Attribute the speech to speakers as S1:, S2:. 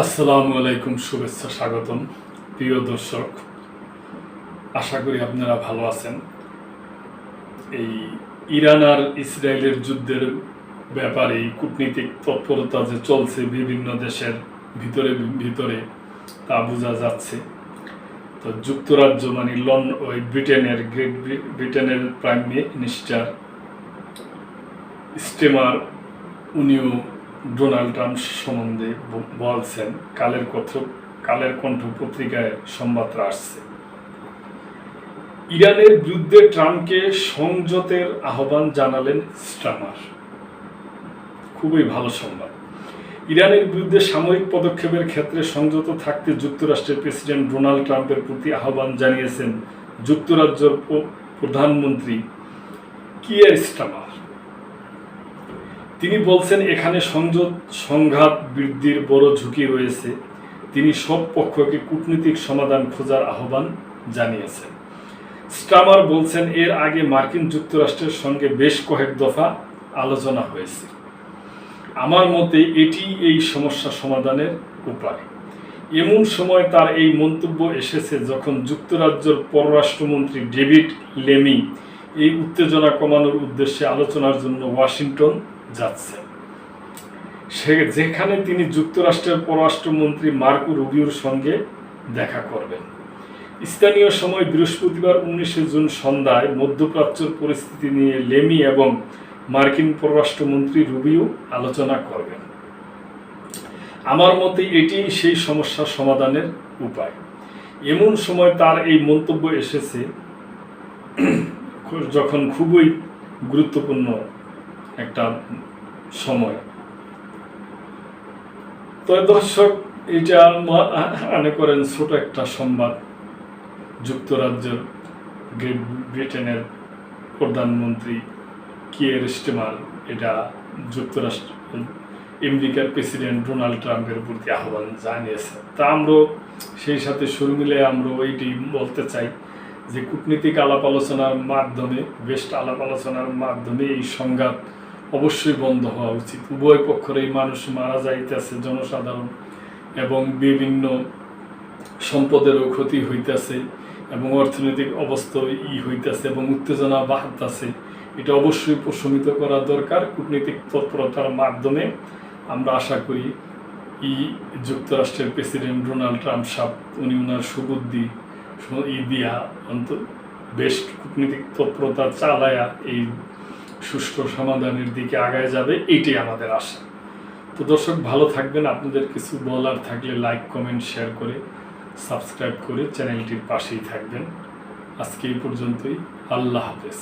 S1: আসসালামু আলাইকুম, শুভেচ্ছা, স্বাগতম প্রিয় দর্শক। আশা করি আপনারা ভালো আছেন। এই ইরান আর ইসরায়েলের যুদ্ধের ব্যাপারে কূটনীতিক তৎপরতা যে চলছে বিভিন্ন দেশের ভিতরে ভিতরে তা বোঝা যাচ্ছে। তো যুক্তরাজ্য মানে ওই গ্রেট ব্রিটেনের প্রাইম মিনিস্টার স্টিমার, উনিও ডোনাল্ড ট্রাম্প সম্বন্ধে বলছেন। কালের কণ্ঠ পত্রিকায় সংবাদটা আসছে। ইরানের বিরুদ্ধে ট্রাম্পকে সংযতের আহ্বান জানালেন স্টামার। খুবই ভালো সংবাদ। ইরানের বিরুদ্ধে সামরিক পদক্ষেপের ক্ষেত্রে সংযত থাকতে যুক্তরাষ্ট্রের প্রেসিডেন্ট ডোনাল্ড ট্রাম্পের প্রতি আহ্বান জানিয়েছেন যুক্তরাজ্যের প্রধানমন্ত্রী কিয়ার স্টামার। তিনি বলছেন, এখানে সংঘাত বৃদ্ধির বড় ঝুঁকি রয়েছে। তিনি সব পক্ষকে কূটনৈতিক সমাধান খোঁজার আহ্বান জানিয়েছেন। স্টামার বলছেন, এর আগে মার্কিন যুক্তরাষ্ট্রের সঙ্গে বেশ কয়েক দফা আলোচনা হয়েছে। আমার মতে এটি এই সমস্যা সমাধানের উপায়। এমন সময় তার এই মন্তব্য এসেছে যখন যুক্তরাজ্যের পররাষ্ট্রমন্ত্রী ডেভিড লেমি এই উত্তেজনা কমানোর উদ্দেশ্যে আলোচনার জন্য ওয়াশিংটন যাচ্ছে, যেখানে তিনি যুক্তরাষ্ট্রের পররাষ্ট্রমন্ত্রী মার্কো রুবিওর সঙ্গে দেখা করবেন। স্থানীয় সময় বৃহস্পতিবার 19 জুন সন্ধ্যায় মধ্যপ্রাচ্যের পরিস্থিতি নিয়ে লেমি এবং মার্কিন পররাষ্ট্রমন্ত্রী রুবিও আলোচনা করবেন। আমার মতে এটি সেই সমস্যা সমাধানের উপায়। এমন সময় তার এই মন্তব্য এসেছে যখন খুবই গুরুত্বপূর্ণ একটা সময়। তো দর্শক, এটা মনে করেন ছোট একটা সংবাদ। যুক্তরাজ্যের গ্রেট ব্রিটেনের প্রধানমন্ত্রী কিয়ার স্টামার এটা যুক্তরাষ্ট্র আমেরিকার প্রেসিডেন্ট ডোনাল্ড ট্রাম্পের প্রতি আহ্বান জানিয়েছে। তা আমরা সেই সাথে সুর মিলে আমরা ওইটি বলতে চাই যে কূটনীতিক আলাপ আলোচনার মাধ্যমে, বেস্ট আলাপ আলোচনার মাধ্যমে এই সংঘাত অবশ্যই বন্ধ হওয়া উচিত। উভয় পক্ষেরই মানুষ মারা যাইতেছে, জনসাধারণ, এবং বিভিন্ন সম্পদেরও ক্ষতি হইতেছে এবং অর্থনৈতিক অবস্থা হইতেছে এবং উত্তেজনা বাড়তেছে। এটা অবশ্যই প্রশমিত করা দরকার কূটনৈতিক তৎপরতার মাধ্যমে। আমরা আশা করি যুক্তরাষ্ট্রের প্রেসিডেন্ট ডোনাল্ড ট্রাম্প উনি ওনার সুবুদ্ধি দিয়া বেশ কূটনৈতিক তৎপরতা চালায়া এই সুষ্ঠু সমাধানের দিকে আগায় যাবে, এইটাই আমাদের আশা। তো দর্শক, ভালো থাকবেন। আপনাদের কিছু বলার থাকলে লাইক, কমেন্ট, শেয়ার করে সাবস্ক্রাইব করে চ্যানেলটির পাশেই থাকবেন। আজকে এই পর্যন্তই। আল্লাহ হাফেজ।